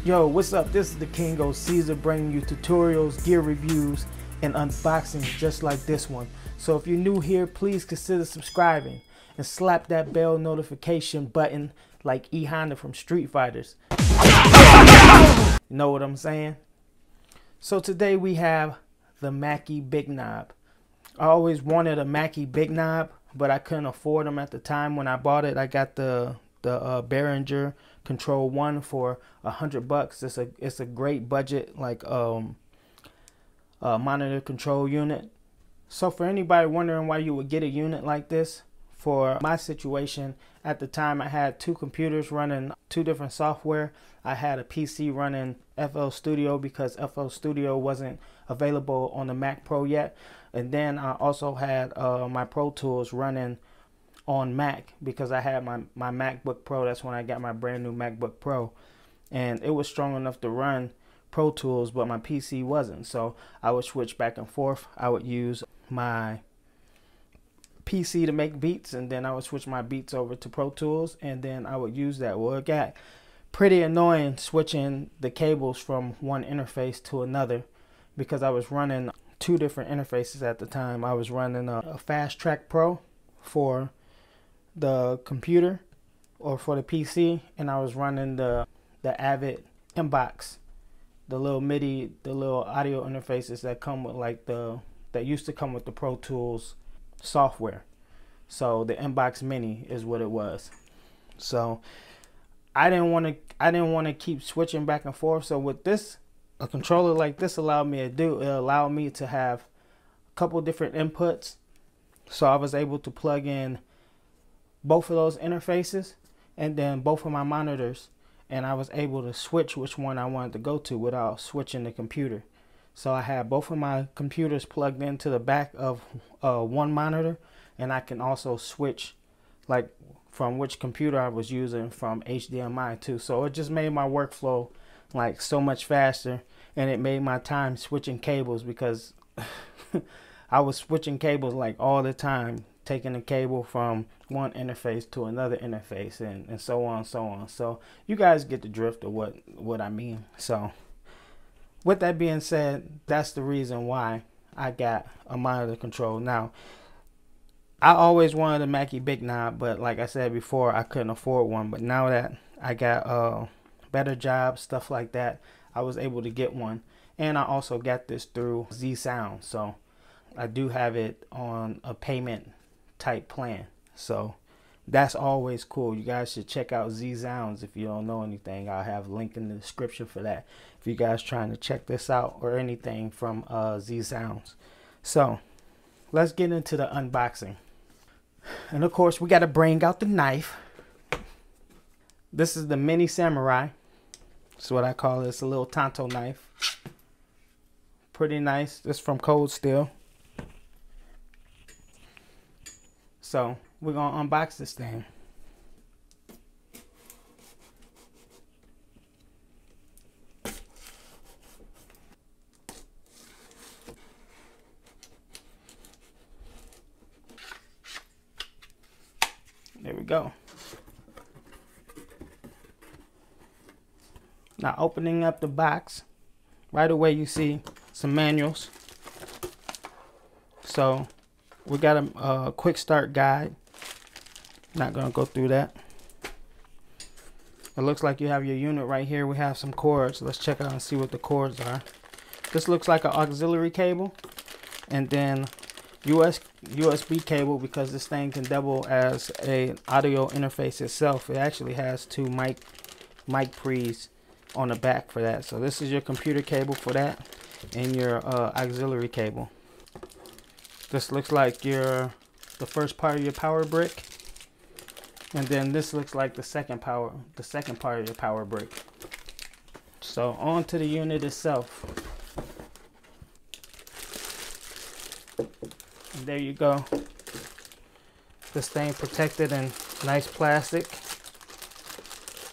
Yo, what's up? This is the THEKINGOCAESAR bringing you tutorials, gear reviews, and unboxings just like this one. So if you're new here, please consider subscribing and slap that bell notification button like E Honda from Street Fighters. You know what I'm saying? So today we have the MACKIE Big Knob. I always wanted a MACKIE Big Knob, but I couldn't afford them at the time when I bought it. I got the Behringer Control 1 for $100. It's a great budget like monitor control unit. So for anybody wondering why you would get a unit like this, for my situation at the time, I had two computers running two different software. I had a PC running FL Studio because FL Studio wasn't available on the Mac Pro yet, and then I also had my Pro Tools running on Mac because I had my MacBook Pro. That's when I got my brand new MacBook Pro, and it was strong enough to run Pro Tools, but my PC wasn't. So I would switch back and forth. I would use my PC to make beats, and then I would switch my beats over to Pro Tools, and then I would use that. Well, it got pretty annoying switching the cables from one interface to another because I was running two different interfaces at the time. I was running a Fast Track Pro for the computer or for the PC, and I was running the Avid Inbox, the little MIDI, the little audio interfaces that come with that used to come with the Pro Tools software. So the Inbox Mini is what it was. So I didn't want to keep switching back and forth. So with this, a controller like this allowed me to have a couple different inputs. So I was able to plug in both of those interfaces and then both of my monitors, and I was able to switch which one I wanted to go to without switching the computer. So I had both of my computers plugged into the back of one monitor, and I can also switch like from which computer I was using from HDMI too. So it just made my workflow like so much faster, and it made my time switching cables because I was switching cables like all the time, taking a cable from one interface to another interface, and so on and so on. So you guys get the drift of what I mean. So with that being said, that's the reason why I got a monitor control. Now, I always wanted a MACKIE Big Knob, but like I said before, I couldn't afford one. But now that I got better jobs, stuff like that, I was able to get one. And I also got this through Z Sound. So I do have it on a payment type plan. So that's always cool. You guys should check out Z Sounds if you don't know anything. I'll have a link in the description for that if you guys trying to check this out or anything from Z Sounds. So let's get into the unboxing. And of course, we got to bring out the knife. This is the Mini Samurai. That's what I call it. It's a little Tonto knife. Pretty nice. It's from Cold Steel. So we're going to unbox this thing. There we go. Now opening up the box, right away you see some manuals. So we got a quick start guide. Not gonna go through that. It looks like you have your unit right here. We have some cords. Let's check out and see what the cords are. This looks like an auxiliary cable, and then USB cable, because this thing can double as a audio interface itself. It actually has two mic pre's on the back for that. So this is your computer cable for that, and your auxiliary cable. This looks like the first part of your power brick, and then this looks like the second part of your power brick. So on to the unit itself. And there you go. This thing protected in nice plastic.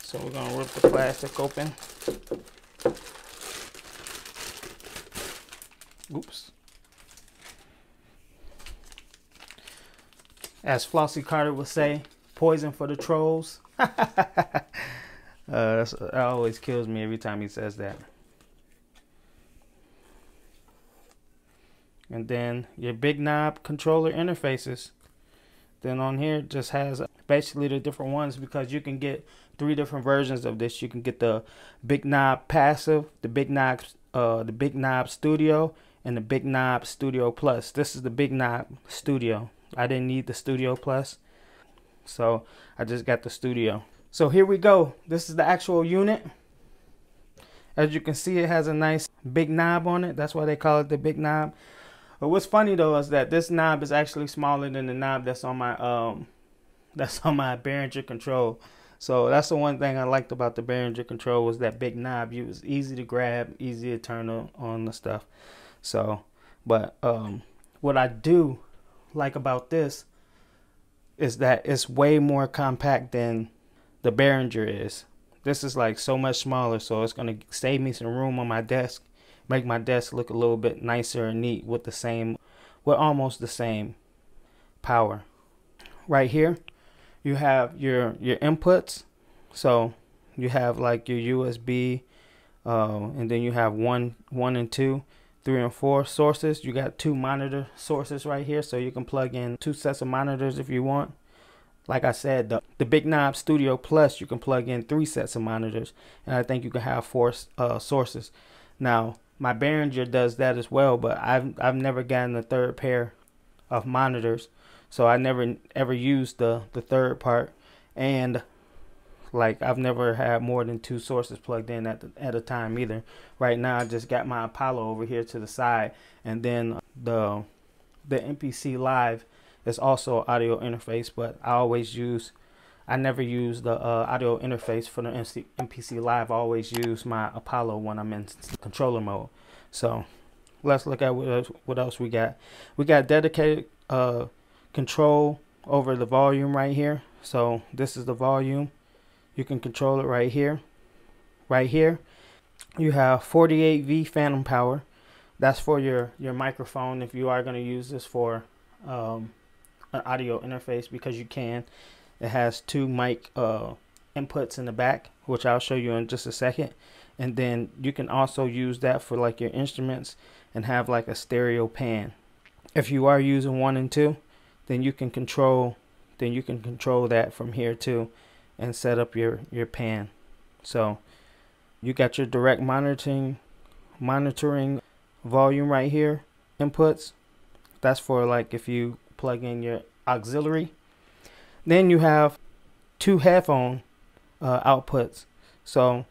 So we're gonna rip the plastic open. Oops. As Flossie Carter would say, poison for the trolls. That always kills me every time he says that. And then your big knob controller interfaces. Then on here it just has basically the different ones, because you can get 3 different versions of this. You can get the big knob passive, the big knob studio, and the big knob studio plus. This is the big knob studio. I didn't need the studio plus, so I just got the studio. So here we go. This is the actual unit. As you can see, it has a nice big knob on it. That's why they call it the big knob. But what's funny though is that this knob is actually smaller than the knob that's on my Behringer control. So that's the one thing I liked about the Behringer control, was that big knob. It was easy to grab, easy to turn on the stuff. So, but what I do like about this is that it's way more compact than the Behringer is. This is like so much smaller, so it's gonna save me some room on my desk, make my desk look a little bit nicer and neat with almost the same power. Right here you have your inputs. So you have like your USB, and then you have one and 2, 3 and 4 sources. You got 2 monitor sources right here, so you can plug in 2 sets of monitors if you want. Like I said, the Big Knob Studio Plus, you can plug in 3 sets of monitors, and I think you can have 4 sources. Now, my Behringer does that as well, but I've never gotten a 3rd pair of monitors, so I never ever used the 3rd part, and like I've never had more than 2 sources plugged in at a time either. Right now, I just got my Apollo over here to the side, and then the MPC Live is also audio interface, but I never use the audio interface for the MPC Live. I always use my Apollo when I'm in controller mode. So let's look at what else we got. We got dedicated control over the volume right here. So this is the volume. You can control it right here. Right here you have 48V phantom power. That's for your microphone, if you are going to use this for an audio interface, because you can. It has 2 mic inputs in the back, which I'll show you in just a second. And then you can also use that for like your instruments and have like a stereo pan. If you are using 1 and 2, then you can control that from here too, and set up your pan. So you got your direct monitoring volume right here, inputs. That's for like if you plug in your auxiliary. Then you have 2 headphone outputs, so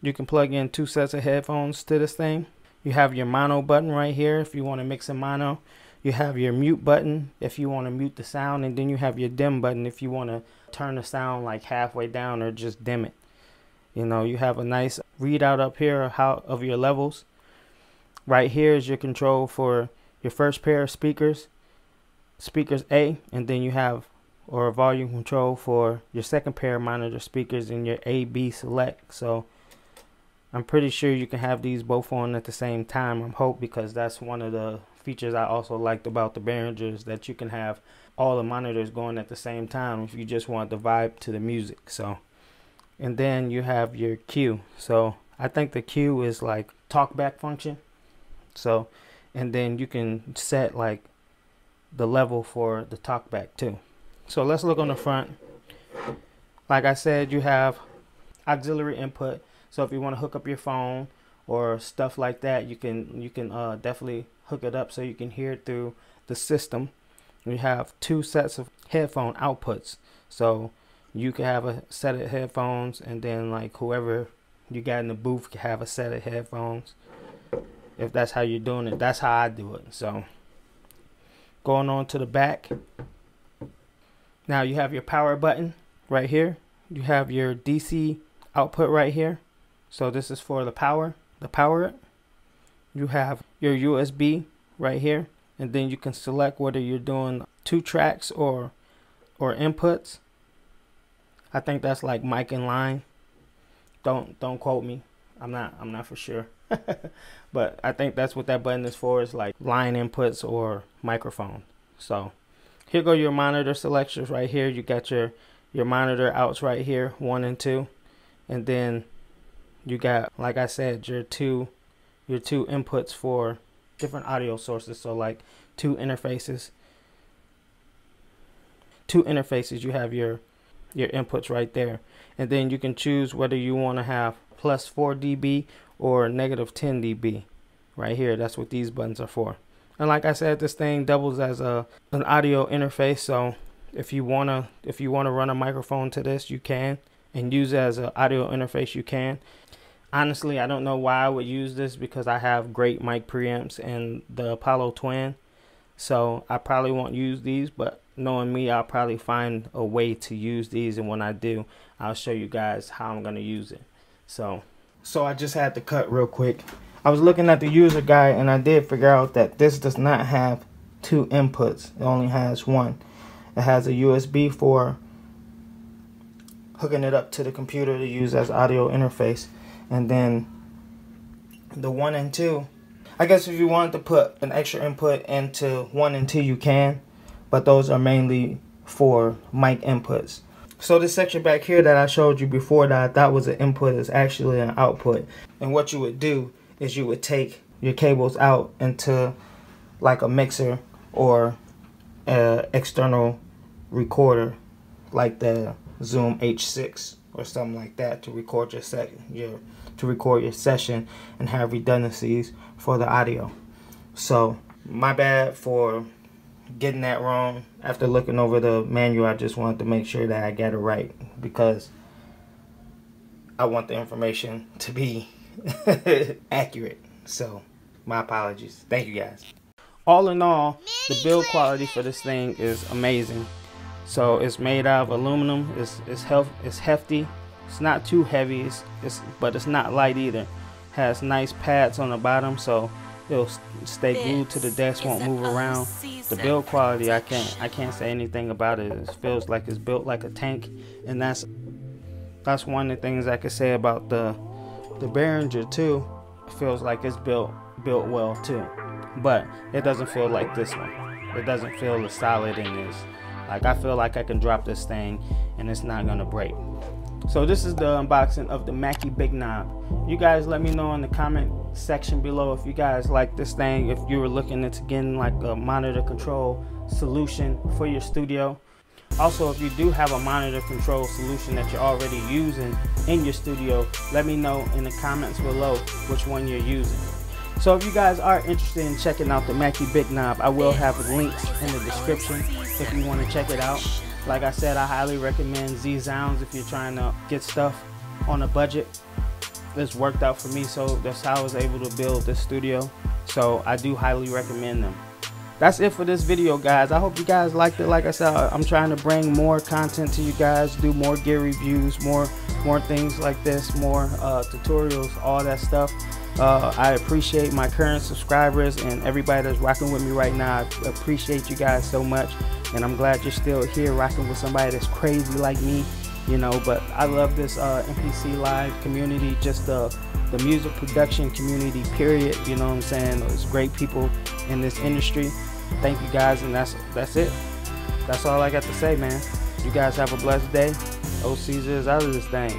you can plug in 2 sets of headphones to this thing. You have your mono button right here if you want to mix in mono. You have your mute button if you want to mute the sound, and then you have your dim button if you want to turn the sound like halfway down or just dim it. You know, you have a nice readout up here of your levels. Right here is your control for your first pair of speakers A, and then you have a volume control for your second pair of monitor speakers in your A/B select. So I'm pretty sure you can have these both on at the same time, I hope, because that's one of the features I also liked about the Behringer, is that you can have all the monitors going at the same time if you just want the vibe to the music. So, and then you have your Q. So I think the Q is like talkback function. So, and then you can set like the level for the talkback too. So let's look on the front. Like I said, you have auxiliary input. So if you want to hook up your phone or stuff like that, you can definitely hook it up so you can hear it through the system. You have 2 sets of headphone outputs, so you can have a set of headphones, and then like whoever you got in the booth can have a set of headphones, if that's how you're doing it. That's how I do it. So going on to the back, now you have your power button right here. You have your DC output right here, so this is for the power it. You have your USB right here, and then you can select whether you're doing 2 tracks or inputs. I think that's like mic and line. Don't quote me. I'm not for sure. But I think that's what that button is for, is like line inputs or microphone. So here go your monitor selections right here. You got your monitor outs right here, 1 and 2. and then you got, like I said, your two inputs for different audio sources. So like two interfaces. You have your inputs right there, and then you can choose whether you want to have plus 4 dB or negative 10 dB right here. That's what these buttons are for. And like I said, this thing doubles as an audio interface. So if you wanna run a microphone to this, you can, and use it as an audio interface, you can. Honestly, I don't know why I would use this, because I have great mic preamps in the Apollo Twin, so I probably won't use these, but knowing me, I'll probably find a way to use these, and when I do, I'll show you guys how I'm going to use it. So I just had to cut real quick. I was looking at the user guide, and I did figure out that this does not have two inputs. It only has one. It has a USB for hooking it up to the computer to use as audio interface, and then the 1 and 2, I guess if you wanted to put an extra input into 1 and 2, you can, but those are mainly for mic inputs. So this section back here that I showed you before that I thought was an input is actually an output. And what you would do is you would take your cables out into like a mixer or an external recorder like the Zoom H6 or something like that to record your session and have redundancies for the audio. So my bad for getting that wrong. After looking over the manual, I just wanted to make sure that I got it right, because I want the information to be accurate. So my apologies. Thank you guys. All in all, the build quality for this thing is amazing. So it's made out of aluminum. It's hefty. It's not too heavy, but it's not light either. Has nice pads on the bottom, so it'll stay glued to the desk, won't move around. The build quality, I can't say anything about it. It feels like it's built like a tank, and that's one of the things I could say about the Behringer too. It feels like it's built well too, but it doesn't feel like this one. It doesn't feel as solid in this. Like, I feel like I can drop this thing and it's not gonna break. So this is the unboxing of the Mackie Big Knob. You guys let me know in the comment section below if you guys like this thing, if you were looking into getting like a monitor control solution for your studio. Also, if you do have a monitor control solution that you're already using in your studio, let me know in the comments below which one you're using. So if you guys are interested in checking out the Mackie Big Knob, I will have links in the description if you want to check it out. Like I said, I highly recommend Z-Sounds if you're trying to get stuff on a budget. This worked out for me, so that's how I was able to build this studio. So I do highly recommend them. That's it for this video, guys. I hope you guys liked it. Like I said, I'm trying to bring more content to you guys, do more gear reviews, more things like this, more tutorials, all that stuff. I appreciate my current subscribers and everybody that's rocking with me right now. I appreciate you guys so much, and I'm glad you're still here rocking with somebody that's crazy like me, you know. But I love this MPC Live community, just the music production community, period. You know what I'm saying? There's great people in this industry. Thank you guys, and that's it. That's all I got to say, man. You guys have a blessed day. Old Caesar is out of this thing.